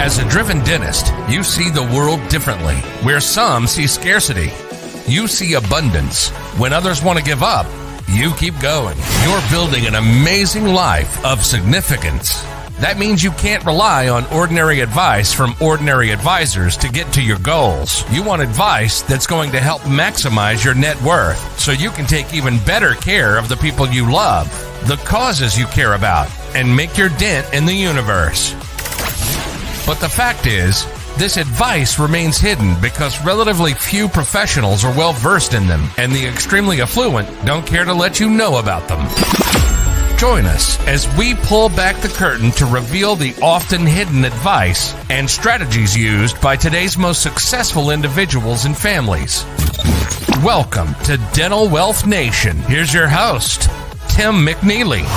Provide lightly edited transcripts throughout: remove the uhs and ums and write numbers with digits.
As a driven dentist, you see the world differently. Where some see scarcity, you see abundance. When others want to give up, you keep going. You're building an amazing life of significance. That means you can't rely on ordinary advice from ordinary advisors to get to your goals. You want advice that's going to help maximize your net worth so you can take even better care of the people you love, the causes you care about, and make your dent in the universe. But the fact is, this advice remains hidden because relatively few professionals are well versed in them, and the extremely affluent don't care to let you know about them. Join us as we pull back the curtain to reveal the often hidden advice and strategies used by today's most successful individuals and families. Welcome to Dental Wealth Nation. Here's your host, Tim McNeely.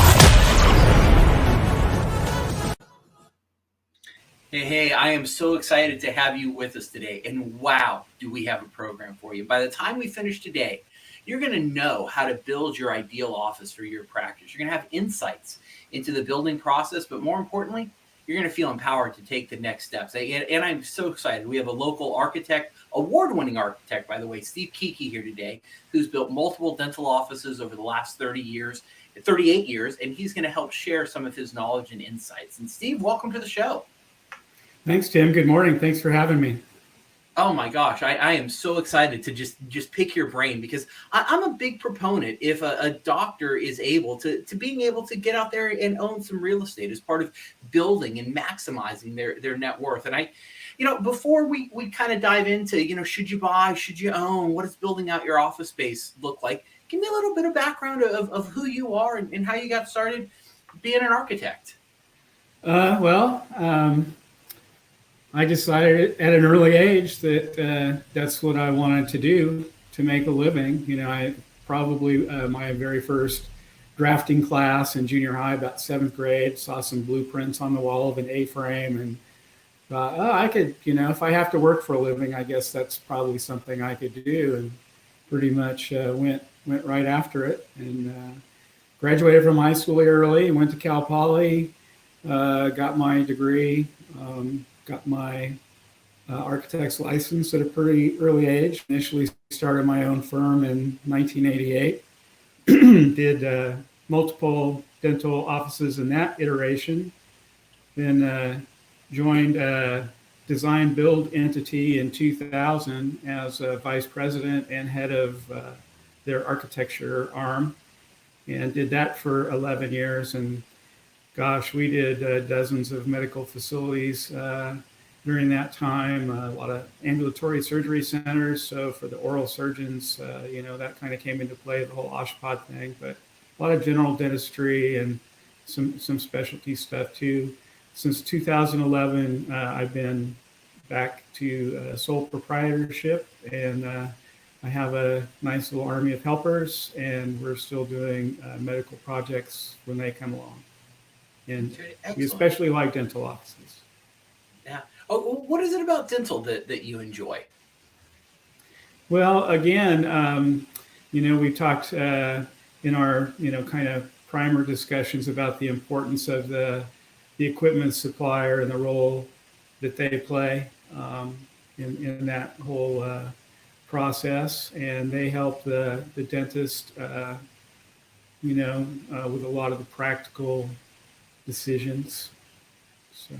Hey, I am so excited to have you with us today. And wow, do we have a program for you. By the time we finish today, you're going to know how to build your ideal office for your practice. You're going to have insights into the building process, but more importantly, you're going to feel empowered to take the next steps. And I'm so excited. We have a local architect, award-winning architect, by the way, Steve Kieke here today, who's built multiple dental offices over the last 38 years, and he's going to help share some of his knowledge and insights. And Steve, welcome to the show. Thanks, Tim. Good morning. Thanks for having me. Oh my gosh, I am so excited to just pick your brain because I'm a big proponent if a doctor is able to being able to get out there and own some real estate as part of building and maximizing their net worth. And before we kind of dive into, should you buy, should you own, what does building out your office space look like? Give me a little bit of background of who you are and how you got started being an architect. I decided at an early age that that's what I wanted to do to make a living. I probably my very first drafting class in junior high, about 7th grade, saw some blueprints on the wall of an A-frame and thought, I could, if I have to work for a living, I guess that's probably something I could do. And pretty much went right after it and graduated from high school early, went to Cal Poly, got my degree, got my architect's license at a pretty early age. Initially started my own firm in 1988. Did multiple dental offices in that iteration. Then joined a design build entity in 2000 as a vice president and head of their architecture arm, and did that for 11 years. And gosh, we did dozens of medical facilities during that time, a lot of ambulatory surgery centers. So for the oral surgeons, that kind of came into play, the whole Oshpod thing, but a lot of general dentistry and some specialty stuff too. Since 2011, I've been back to sole proprietorship, and I have a nice little army of helpers, and we're still doing medical projects when they come along. And we especially like dental offices. Yeah. Oh, what is it about dental that you enjoy? Well, again, we talked in our, kind of primer discussions about the importance of the equipment supplier and the role that they play in that whole process. And they help the dentist, with a lot of the practical decisions. So.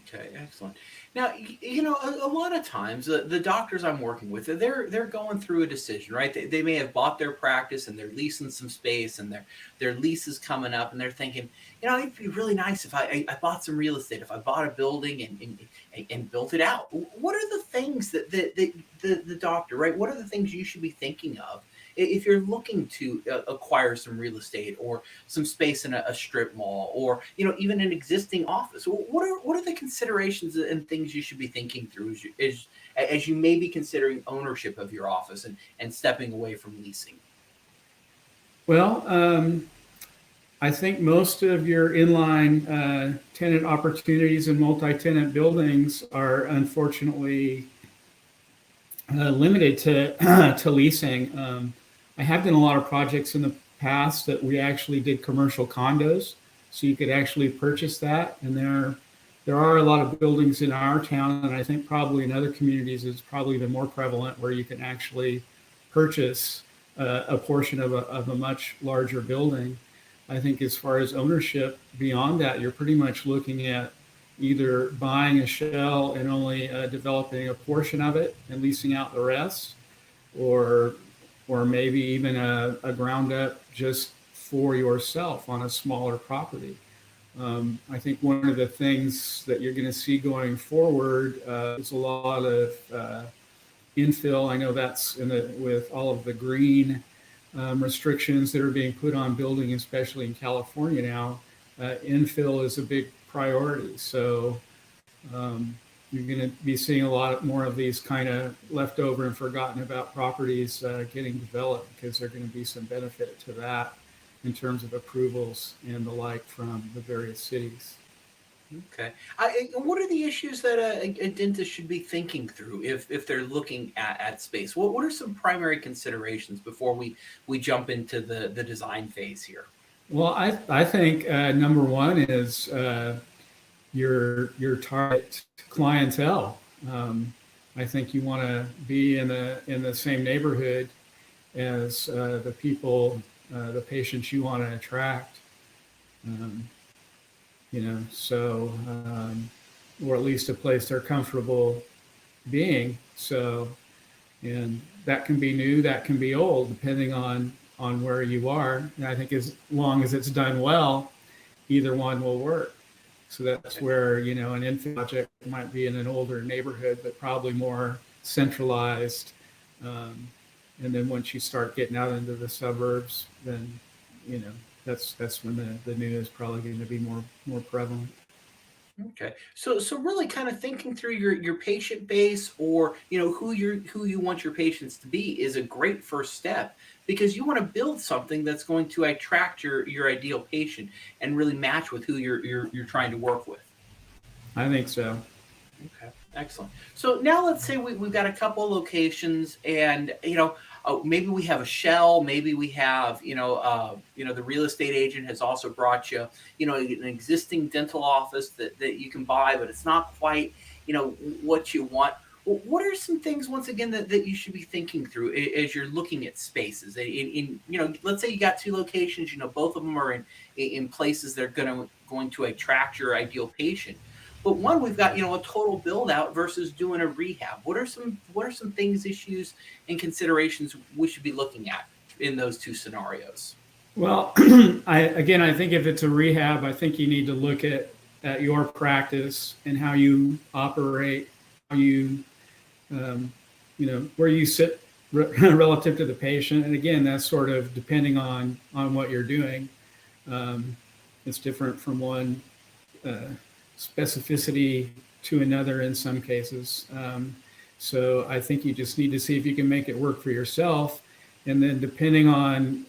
Okay, excellent. Now, a lot of times the doctors I'm working with, they're going through a decision, right? They may have bought their practice and they're leasing some space and their lease is coming up and they're thinking, it'd be really nice if I bought some real estate, if I bought a building and built it out. What are the things that the doctor, right? What are the things you should be thinking of if you're looking to acquire some real estate or some space in a strip mall or even an existing office? What are the considerations and things you should be thinking through as you may be considering ownership of your office and stepping away from leasing? Well, I think most of your inline tenant opportunities in multi-tenant buildings are unfortunately limited to leasing. I have done a lot of projects in the past that we actually did commercial condos, so you could actually purchase that, and they're there are a lot of buildings in our town, and I think probably in other communities it's probably even more prevalent, where you can actually purchase a portion of a much larger building. I think as far as ownership beyond that, you're pretty much looking at either buying a shell and only developing a portion of it and leasing out the rest, or maybe even a ground up just for yourself on a smaller property. I think one of the things that you're going to see going forward is a lot of infill. I know that's with all of the green restrictions that are being put on building, especially in California now. Infill is a big priority. So you're going to be seeing a lot more of these kind of leftover and forgotten about properties getting developed, because there are going to be some benefit to that in terms of approvals and the like from the various cities. Okay. What are the issues that a dentist should be thinking through if they're looking at space? What are some primary considerations before we jump into the design phase here? Well, I think number one is your target clientele. I think you want to be in the same neighborhood as the people, the patients you want to attract. So or at least a place they're comfortable being. So, and that can be new, that can be old, depending on where you are. And I think as long as it's done well, either one will work. So that's where, an infill project might be in an older neighborhood, but probably more centralized. And then once you start getting out into the suburbs, then, that's when the new is probably going to be more prevalent. Okay. So really kind of thinking through your patient base, or who you want your patients to be, is a great first step, because you want to build something that's going to attract your ideal patient and really match with who you're trying to work with. I think so. Okay, excellent. So now let's say we've got a couple locations, and maybe we have a shell, maybe we have the real estate agent has also brought you an existing dental office that you can buy, but it's not quite what you want. What are some things, once again, that you should be thinking through as you're looking at spaces? Let's say you got two locations, both of them are in places that are going to attract your ideal patient. But one, we've got a total build out versus doing a rehab. What are some things, issues, and considerations we should be looking at in those two scenarios? Well, I think if it's a rehab, I think you need to look at your practice and how you operate, how you where you sit relative to the patient. And again, that's sort of depending on what you're doing. It's different from one specificity to another in some cases. So I think you just need to see if you can make it work for yourself. And then depending on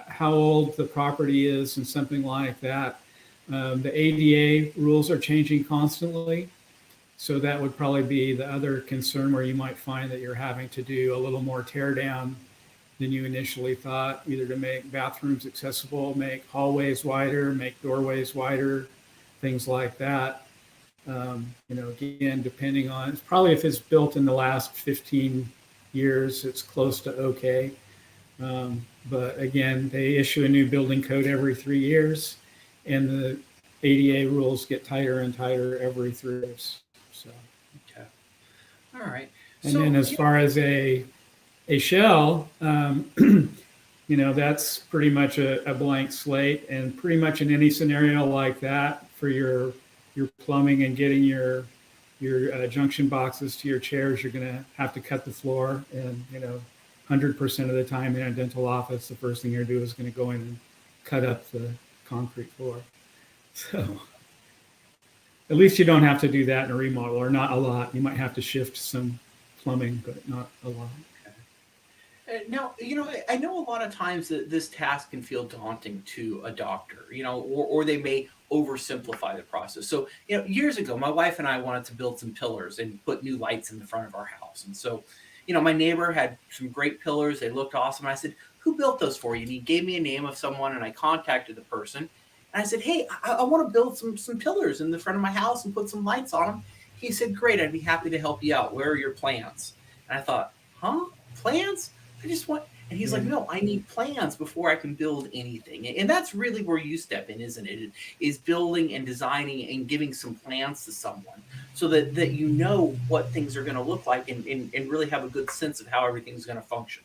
how old the property is and something like that, the ADA rules are changing constantly. So that would probably be the other concern, where you might find that you're having to do a little more tear down than you initially thought, either to make bathrooms accessible, make hallways wider, make doorways wider, things like that. Again, depending on, it's probably, if it's built in the last 15 years, it's close to okay. But again, they issue a new building code every 3 years, and the ADA rules get tighter and tighter every 3 years. So, okay. All right. And then as far as a shell, that's pretty much a blank slate, and pretty much in any scenario like that, for your plumbing and getting your junction boxes to your chairs, you're going to have to cut the floor. And 100% of the time in a dental office, the first thing you're going to do is going to go in and cut up the concrete floor. So at least you don't have to do that in a remodel, or not a lot. You might have to shift some plumbing, but not a lot. Now, I know a lot of times that this task can feel daunting to a doctor, or they may oversimplify the process. So, years ago, my wife and I wanted to build some pillars and put new lights in the front of our house. And so, my neighbor had some great pillars. They looked awesome. I said, "Who built those for you?" And he gave me a name of someone, and I contacted the person. And I said, hey, I want to build some pillars in the front of my house and put some lights on them. He said, great, I'd be happy to help you out. Where are your plans? And I thought, huh? Plans? I just want, and he's like, Yeah. no, I need plans before I can build anything. And that's really where you step in, isn't it? Is building and designing and giving some plans to someone so that you know what things are going to look like and really have a good sense of how everything's going to function.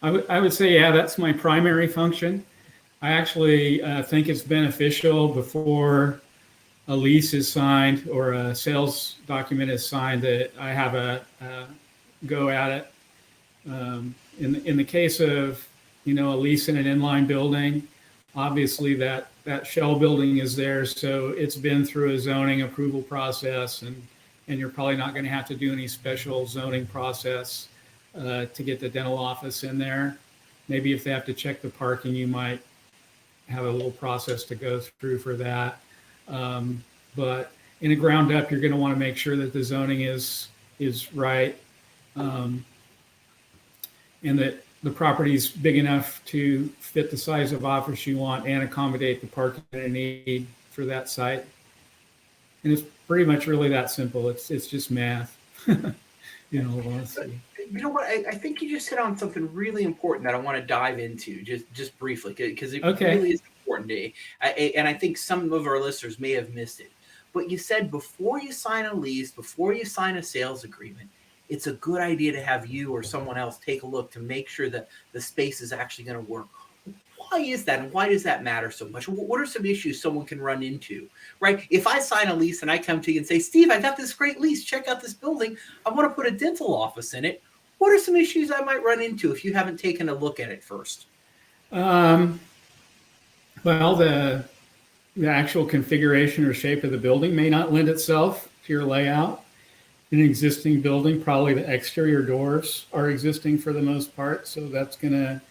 I would say, yeah, that's my primary function. I actually think it's beneficial before a lease is signed or a sales document is signed that I have a go at it. In the case of a lease in an inline building, obviously that shell building is there, so it's been through a zoning approval process, and you're probably not going to have to do any special zoning process to get the dental office in there. Maybe if they have to check the parking, you might have a little process to go through for that. But in a ground up, you're going to want to make sure that the zoning is right, and that the property is big enough to fit the size of office you want and accommodate the parking you need for that site. And it's pretty much really that simple. It's just math. Honestly. You know what? I think you just hit on something really important that I want to dive into just briefly because it really is important to me. And I think some of our listeners may have missed it. But you said before you sign a lease, before you sign a sales agreement, it's a good idea to have you or someone else take a look to make sure that the space is actually going to work. Why is that? And why does that matter so much? What are some issues someone can run into, right? If I sign a lease and I come to you and say, Steve, I got this great lease. Check out this building. I want to put a dental office in it. What are some issues I might run into if you haven't taken a look at it first? Well, the actual configuration or shape of the building may not lend itself to your layout. In an existing building, probably the exterior doors are existing for the most part, so that's going to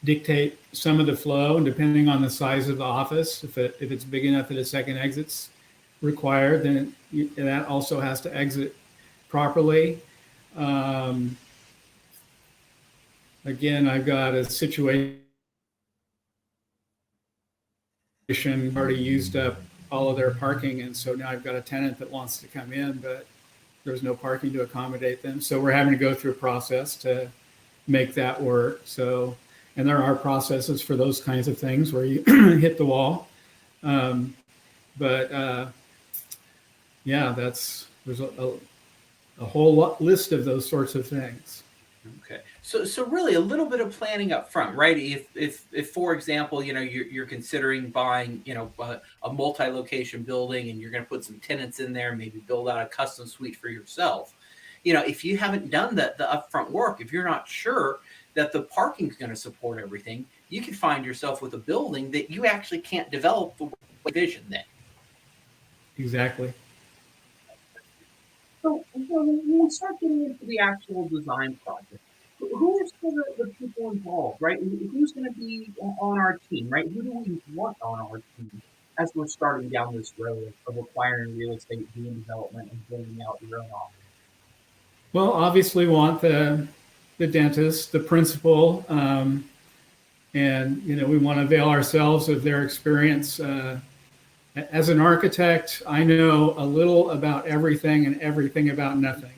dictate some of the flow. And depending on the size of the office, if it's big enough that a second exit's required, then that also has to exit properly. Again, I've got a situation already used up all of their parking, and so now I've got a tenant that wants to come in, but there's no parking to accommodate them. So we're having to go through a process to make that work. So, and there are processes for those kinds of things where you hit the wall. Yeah, there's a whole list of those sorts of things. Okay, so really a little bit of planning up front, right? If for example, you're considering buying, a multi-location building, and you're going to put some tenants in there, maybe build out a custom suite for yourself. If you haven't done the upfront work, if you're not sure that the parking is going to support everything, you could find yourself with a building that you actually can't develop the vision then. Exactly. So when we start getting into the actual design project, who are still the people involved, right? Who's going to be on our team, right? Who do we want on our team as we're starting down this road of acquiring real estate, doing development, and building out your own office? Well, obviously, want the dentist, the principal, and we want to avail ourselves of their experience. As an architect, I know a little about everything and everything about nothing.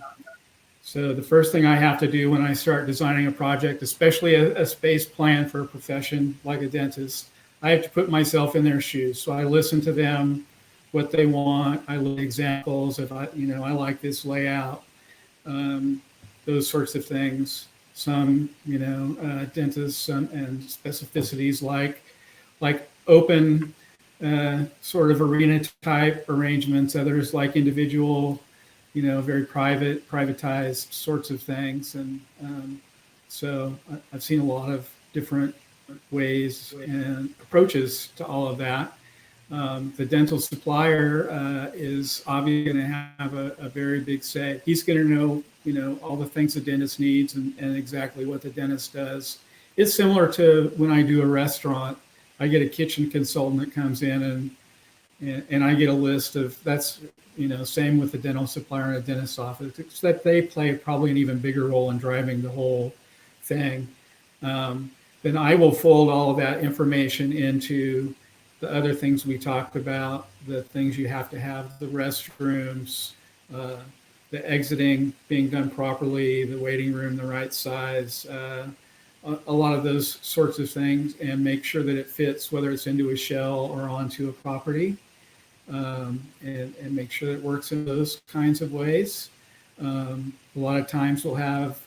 So the first thing I have to do when I start designing a project, especially a space plan for a profession like a dentist, I have to put myself in their shoes. So I listen to them, what they want. I look at examples. If I like this layout, those sorts of things. Some, dentists and specificities like open sort of arena type arrangements. Others like individual, very privatized sorts of things. And so I've seen a lot of different ways and approaches to all of that. The dental supplier is obviously going to have a very big say. He's going to know, all the things the dentist needs and exactly what the dentist does. It's similar to when I do a restaurant. I get a kitchen consultant that comes in and I get a list of that's, same with the dental supplier and a dentist's office, except they play probably an even bigger role in driving the whole thing. Then I will fold all of that information into the other things we talked about, the things you have to have, the restrooms, the exiting being done properly, the waiting room the right size, a lot of those sorts of things, and make sure that it fits, whether it's into a shell or onto a property, and make sure that it works in those kinds of ways. A lot of times we'll have,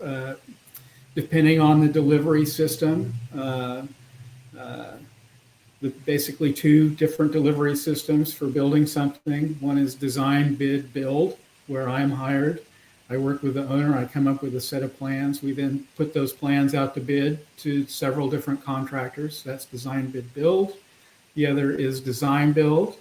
depending on the delivery system, basically two different delivery systems for building something. One is design, bid, build, where I'm hired. I work with the owner. I come up with a set of plans. We then put those plans out to bid to several different contractors. That's design, bid, build. The other is design, build.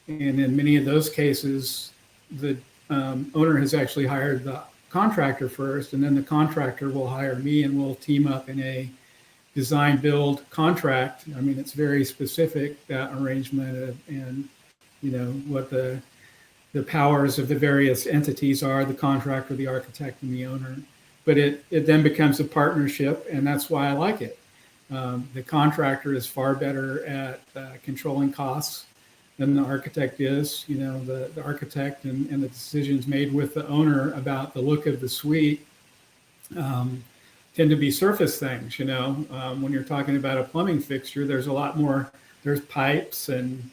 And in many of those cases, the owner has actually hired the contractor first, and then the contractor will hire me, and we'll team up in a design build contract. I mean, it's very specific, that arrangement, and what the powers of the various entities are, the contractor, the architect, and the owner. But it then becomes a partnership, and that's why I like it. The contractor is far better at controlling costs than the architect is. The architect and the decisions made with the owner about the look of the suite tend to be surface things. When you're talking about a plumbing fixture, there's a lot more. There's pipes and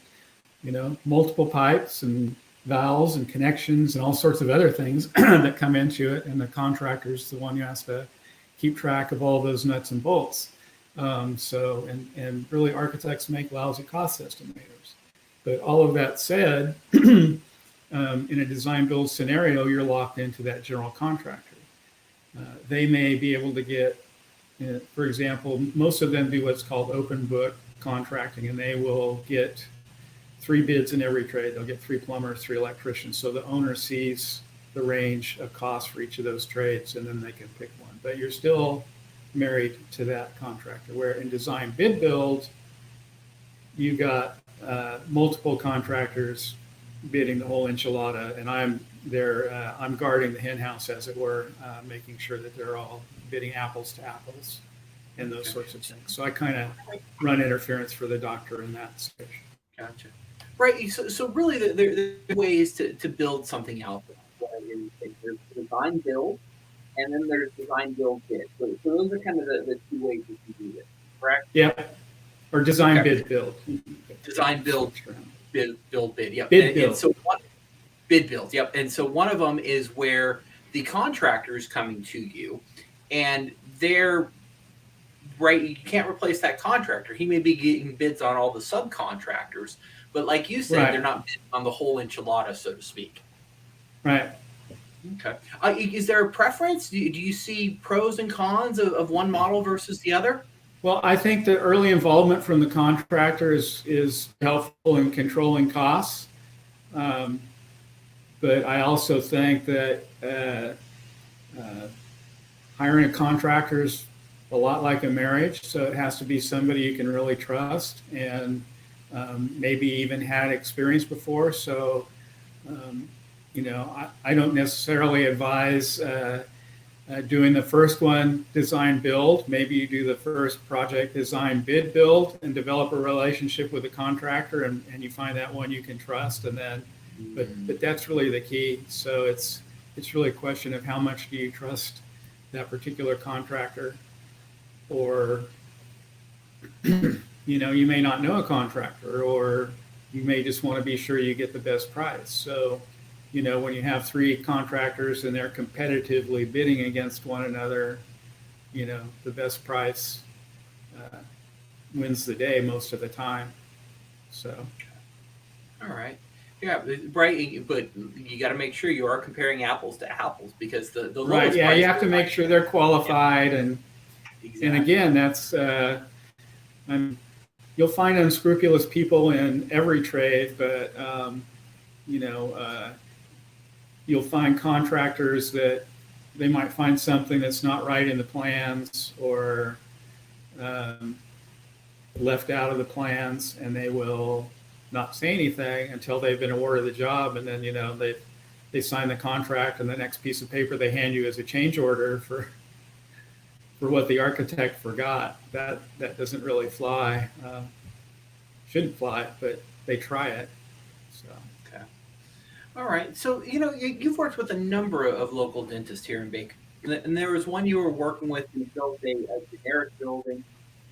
multiple pipes and valves and connections and all sorts of other things that come into it, and the contractor's the one who has to keep track of all those nuts and bolts. And really, architects make lousy cost estimators. But all of that said, in a design build scenario, you're locked into that general contractor. They may be able to get, for example, most of them do what's called open book contracting, and they will get 3 bids in every trade. They'll get 3 plumbers, 3 electricians. So the owner sees the range of costs for each of those trades, and then they can pick one. But you're still married to that contractor, where in design bid build, you got multiple contractors bidding the whole enchilada, and I'm there. I'm guarding the hen house, as it were, making sure that they're all bidding apples to apples and those sorts of things. So I kind of run interference for the doctor in that situation. Gotcha. Right. So really, there are ways to build something out. There's design build, and then there's design build bid. So those are kind of the 2 ways that you do this, correct? Yeah. Or design bid build. Design build build bid. Yep. Bid build. And so bid build. Yep. And so one of them is where the contractor is coming to you, and they're right. You can't replace that contractor. He may be getting bids on all the subcontractors, but like you said, Right. they're not bidding on the whole enchilada, so to speak. Right. Okay. Is there a preference? Do you see pros and cons of one model versus the other? Well, I think the early involvement from the contractor is helpful in controlling costs. But I also think that hiring a contractor is a lot like a marriage. So it has to be somebody you can really trust, and maybe even had experience before. So, I don't necessarily advise doing the first one, design build. Maybe you do the first project, design bid build, and develop a relationship with the contractor, and you find that one you can trust. And then, but that's really the key. So it's really a question of how much do you trust that particular contractor, or you may not know a contractor, or you may just want to be sure you get the best price. So, when you have 3 contractors and they're competitively bidding against one another, the best price wins the day most of the time. So. All right. Yeah, right. But you got to make sure you are comparing apples to apples, because the Right. Yeah, you have to make sure they're qualified, and exactly. And again, that's you'll find unscrupulous people in every trade, but you'll find contractors that they might find something that's not right in the plans, or left out of the plans, and they will not say anything until they've been awarded the job, and then they sign the contract, and the next piece of paper they hand you is a change order for what the architect forgot. That doesn't really fly. shouldn't fly, but they try it. So. Okay. All right. So, you've worked with a number of local dentists here in Bacon. And there was one you were working with who built a generic building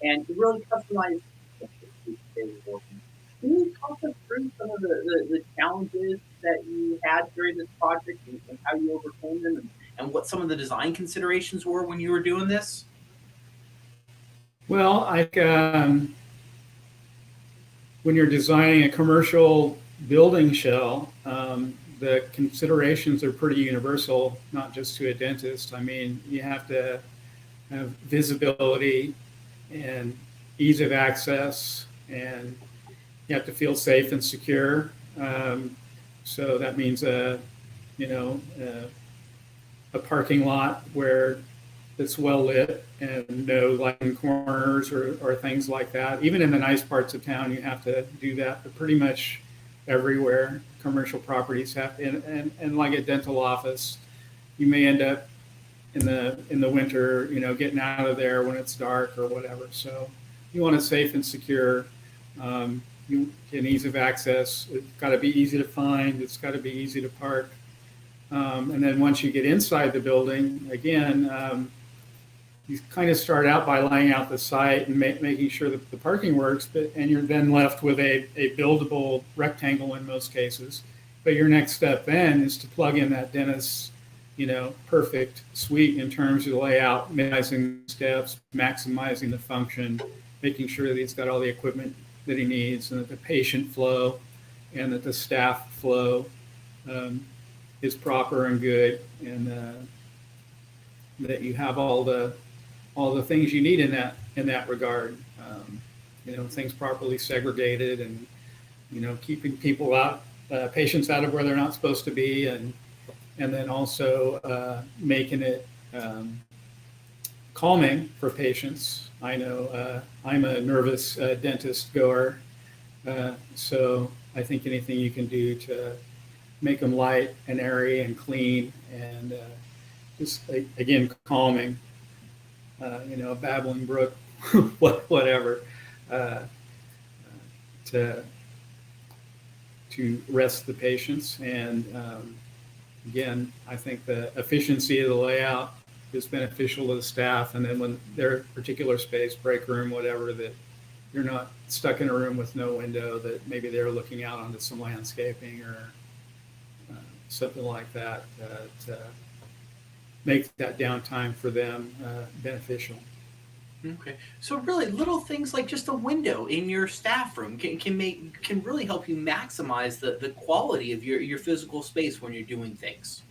and really customized the space they were working. Can you talk us through some of the challenges that you had during this project and how you overcame them and what some of the design considerations were when you were doing this? Well, when you're designing a commercial building shell, the considerations are pretty universal, not just to a dentist. I mean, you have to have visibility and ease of access, and you have to feel safe and secure. So that means you know, a parking lot where it's well lit and no lighting corners or things like that. Even in the nice parts of town, you have to do that, but pretty much everywhere commercial properties have, and like a dental office, you may end up in the winter, getting out of there when it's dark or whatever. So you want it safe and secure. You can ease of access. It's got to be easy to find. It's got to be easy to park. And then once you get inside the building, again, you kind of start out by laying out the site and making sure that the parking works, and you're then left with a buildable rectangle in most cases. But your next step then is to plug in that dentist's, perfect suite in terms of the layout, minimizing steps, maximizing the function, making sure that he's got all the equipment that he needs, and that the patient flow and that the staff flow is proper and good, and that you have all the things you need in that regard. Things properly segregated, and keeping people out, patients out of where they're not supposed to be, and then also making it calming for patients. I know I'm a nervous dentist goer, so I think anything you can do to make them light and airy and clean and just again calming, a babbling brook, whatever, to rest the patients. And again, I think the efficiency of the layout is beneficial to the staff. And then when their particular space, break room, whatever, that you're not stuck in a room with no window, that maybe they're looking out onto some landscaping or something like that, to make that downtime for them beneficial. Okay, so really little things like just a window in your staff room can really help you maximize the quality of your physical space when you're doing things.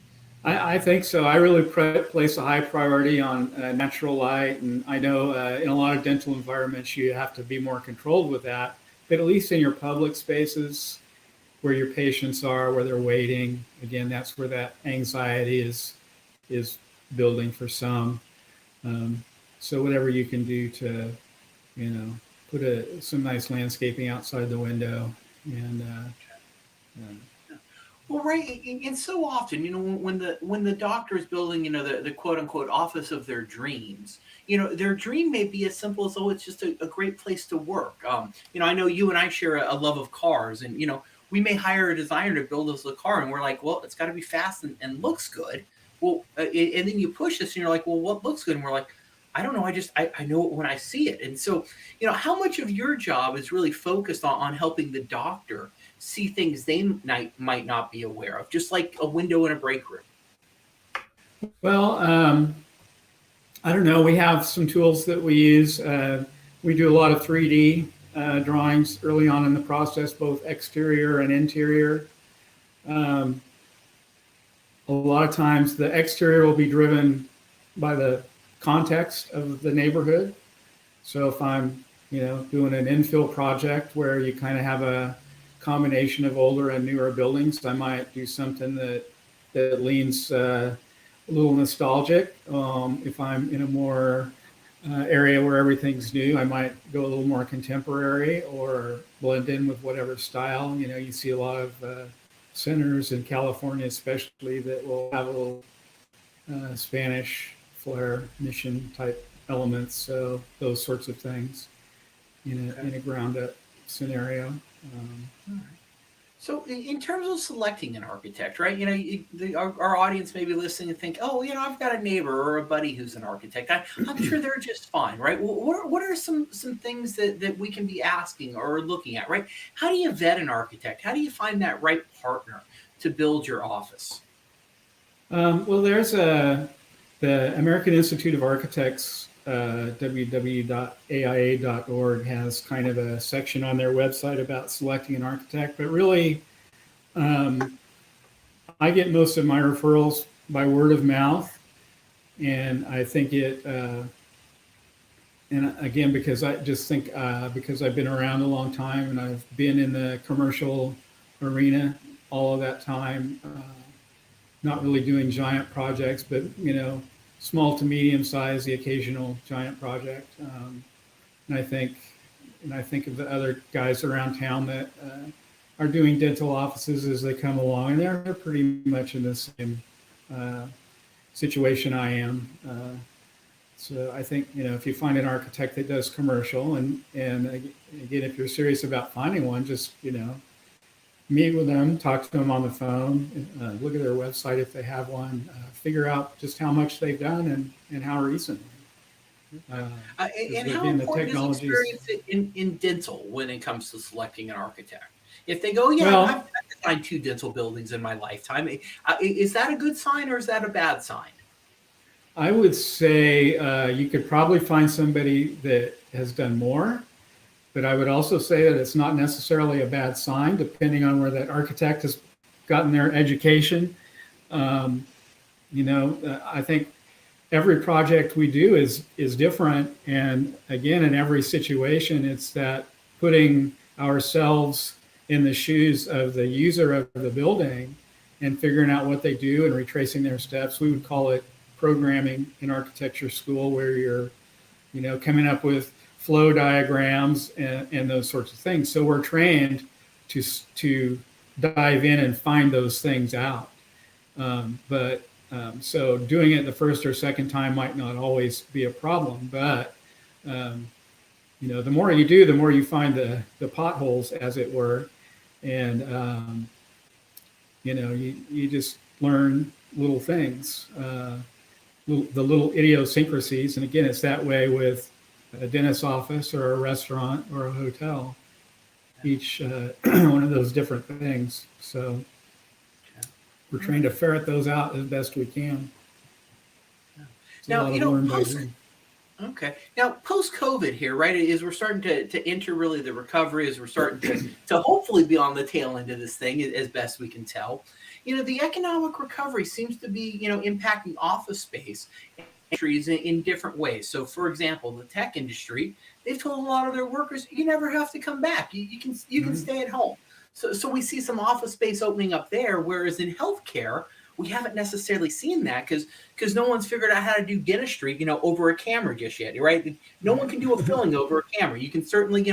I think so. I really place a high priority on natural light, and I know in a lot of dental environments you have to be more controlled with that. But at least in your public spaces, where your patients are, where they're waiting, again, that's where that anxiety is building for some. So whatever you can do to, put some nice landscaping outside the window, and Well, right, and so often, when the doctor is building, the quote unquote office of their dreams, their dream may be as simple as, oh, it's just a great place to work. I know you and I share a love of cars, and we may hire a designer to build us a car, and we're like, well, it's got to be fast and looks good. Well, and then you push this, and you're like, well, what looks good? And we're like, I don't know. I know it when I see it. And so, how much of your job is really focused on helping the doctor see things they might not be aware of, just like a window in a break room? well, I don't know. We have some tools that we use. We do a lot of 3D drawings early on in the process, both exterior and interior. A lot of times the exterior will be driven by the context of the neighborhood. So if I'm, doing an infill project where you kind of have a combination of older and newer buildings, I might do something that leans a little nostalgic. If I'm in a more area where everything's new, I might go a little more contemporary or blend in with whatever style. You see a lot of centers in California, especially, that will have a little Spanish flair, mission type elements. So those sorts of things in a ground up scenario. All right. So, in terms of selecting an architect, right? Our audience may be listening and think, oh, I've got a neighbor or a buddy who's an architect. I'm sure they're just fine, right? What are some things that we can be asking or looking at, right? How do you vet an architect? How do you find that right partner to build your office? Well, there's the American Institute of Architects, www.aia.org, has kind of a section on their website about selecting an architect. But really, I get most of my referrals by word of mouth, and I think and again, because I just think because I've been around a long time and I've been in the commercial arena all of that time. Not really doing giant projects, but small to medium size, the occasional giant project. And I think of the other guys around town that are doing dental offices as they come along, and they're pretty much in the same situation I am. So I think if you find an architect that does commercial, and again, if you're serious about finding one, just meet with them, talk to them on the phone, look at their website if they have one, figure out just how much they've done and how recently. And how important is experience in dental when it comes to selecting an architect? If they go, I've designed 2 dental buildings in my lifetime, is that a good sign or is that a bad sign? I would say you could probably find somebody that has done more. But I would also say that it's not necessarily a bad sign, depending on where that architect has gotten their education. I think every project we do is different. And again, in every situation, it's that putting ourselves in the shoes of the user of the building and figuring out what they do and retracing their steps. We would call it programming in architecture school, where you're, coming up with flow diagrams and those sorts of things. So we're trained to dive in and find those things out. So doing it the first or second time might not always be a problem, but the more you do, the more you find the potholes, as it were, and you just learn little things, the little idiosyncrasies. And again, it's that way with a dentist's office or a restaurant or a hotel, each one of those different things. So we're trying to ferret those out as best we can. Now, now post-COVID here, right, is we're starting to enter really the recovery, as we're starting to hopefully be on the tail end of this thing as best we can tell. The economic recovery seems to be, impacting office space industries in different ways. So, for example, the tech industry, they've told a lot of their workers, you never have to come back. You can stay at home. So we see some office space opening up there, whereas in healthcare, we haven't necessarily seen that because no one's figured out how to do dentistry, over a camera just yet, right? No one can do a filling over a camera. You can certainly,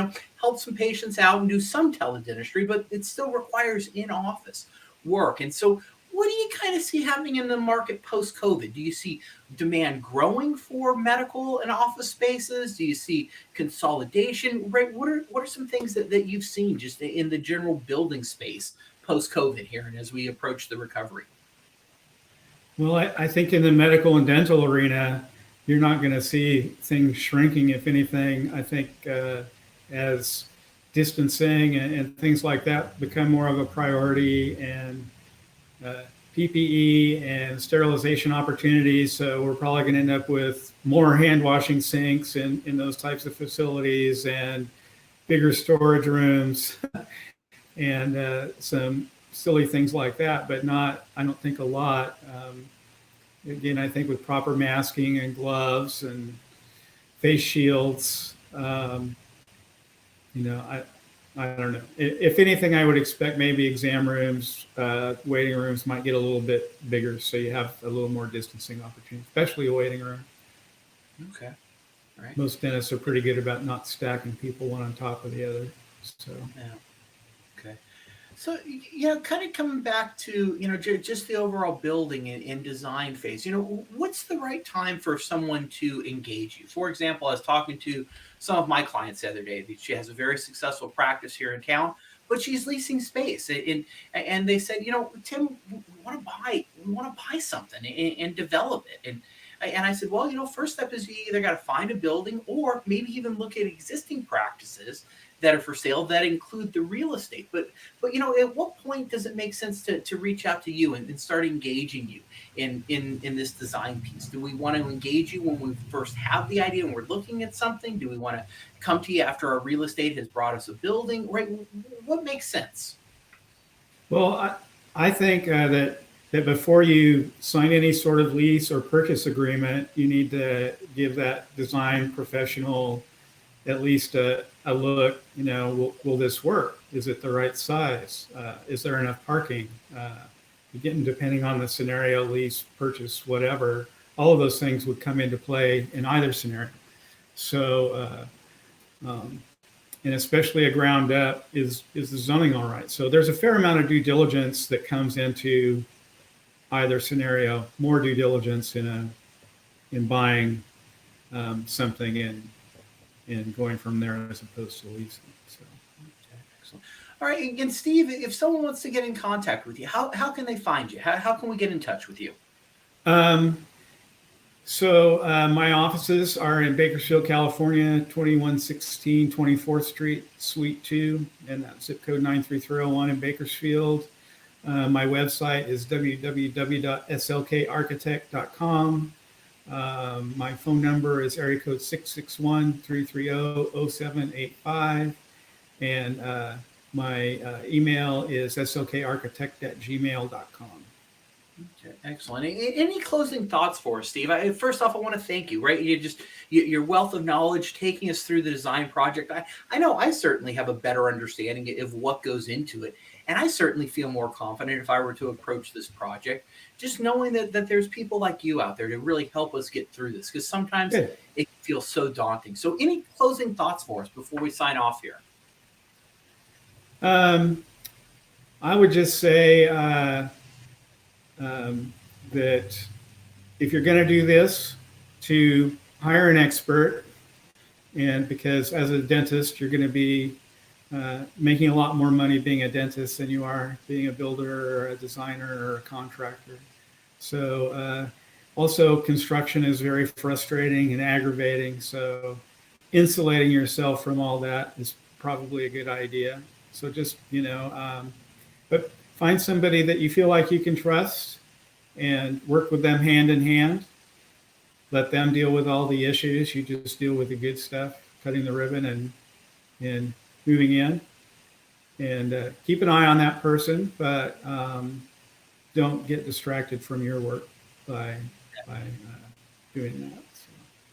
help some patients out and do some teledentistry, but it still requires in-office work. And so what do you kind of see happening in the market post-COVID? Do you see demand growing for medical and office spaces? Do you see consolidation? Right? What are some things that you've seen just in the general building space post-COVID here and as we approach the recovery? Well, I think in the medical and dental arena, you're not going to see things shrinking. If anything, I think as distancing and things like that become more of a priority, and PPE and sterilization opportunities. So we're probably going to end up with more hand washing sinks in those types of facilities, and bigger storage rooms and some silly things like that, but not, I don't think, a lot. Again, I think with proper masking and gloves and face shields, I don't know. If anything, I would expect maybe exam rooms, waiting rooms might get a little bit bigger, so you have a little more distancing opportunity, especially a waiting room. Okay. All right. Most dentists are pretty good about not stacking people one on top of the other. So. Yeah. Okay. So, kind of coming back to, just the overall building and design phase, what's the right time for someone to engage you? For example, I was talking to some of my clients the other day that she has a very successful practice here in town, but she's leasing space. And they said, Tim, we want to buy something and develop it. And I said, well, first step is you either got to find a building or maybe even look at existing practices that are for sale that include the real estate. But at what point does it make sense to reach out to you and start engaging you in this design piece? Do we want to engage you when we first have the idea and we're looking at something? Do we want to come to you after our real estate has brought us a building? Right? What makes sense? Well, I think that before you sign any sort of lease or purchase agreement, you need to give that design professional at least a look. Will this work? Is it the right size? Is there enough parking? Again, depending on the scenario, lease, purchase, whatever, all of those things would come into play in either scenario. So, and especially a ground up, is the zoning all right? So there's a fair amount of due diligence that comes into either scenario, more due diligence in buying something and going from there as opposed to leasing. So. Okay, excellent. All right, and Steve, if someone wants to get in contact with you, how can they find you? How can we get in touch with you? So my offices are in Bakersfield, California, 2116 24th Street, Suite 2, and that's zip code 93301 in Bakersfield. My website is www.slkarchitect.com. My phone number is area code 661-330-0785. And my email is slkarchitect@gmail.com. Okay, excellent. Any closing thoughts for us, Steve? First off, I want to thank you. Right, your wealth of knowledge taking us through the design project. I know I certainly have a better understanding of what goes into it, and I certainly feel more confident if I were to approach this project, just knowing that there's people like you out there to really help us get through this, because sometimes it feels so daunting. So, any closing thoughts for us before we sign off here? I would just say that if you're going to do this, to hire an expert, and because as a dentist, you're going to be making a lot more money being a dentist than you are being a builder or a designer or a contractor. So also construction is very frustrating and aggravating. So insulating yourself from all that is probably a good idea. So just, but find somebody that you feel like you can trust and work with them hand in hand. Let them deal with all the issues. You just deal with the good stuff, cutting the ribbon and moving in. And keep an eye on that person, but don't get distracted from your work by doing that.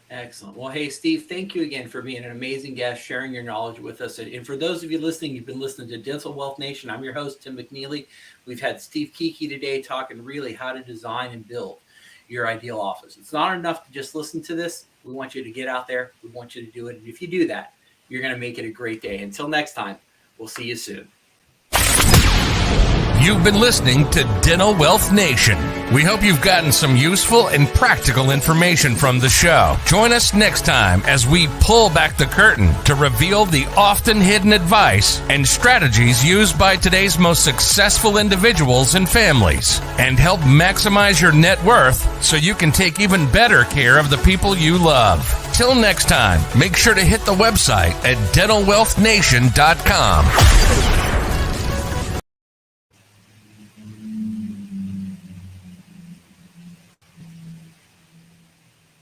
Excellent. Well, hey, Steve, thank you again for being an amazing guest, sharing your knowledge with us. And for those of you listening, you've been listening to Dental Wealth Nation. I'm your host, Tim McNeely. We've had Steve Kieke today talking really how to design and build your ideal office. It's not enough to just listen to this. We want you to get out there. We want you to do it. And if you do that, you're going to make it a great day. Until next time, we'll see you soon. You've been listening to Dental Wealth Nation. We hope you've gotten some useful and practical information from the show. Join us next time as we pull back the curtain to reveal the often hidden advice and strategies used by today's most successful individuals and families, and help maximize your net worth so you can take even better care of the people you love. Till next time, make sure to hit the website at dentalwealthnation.com.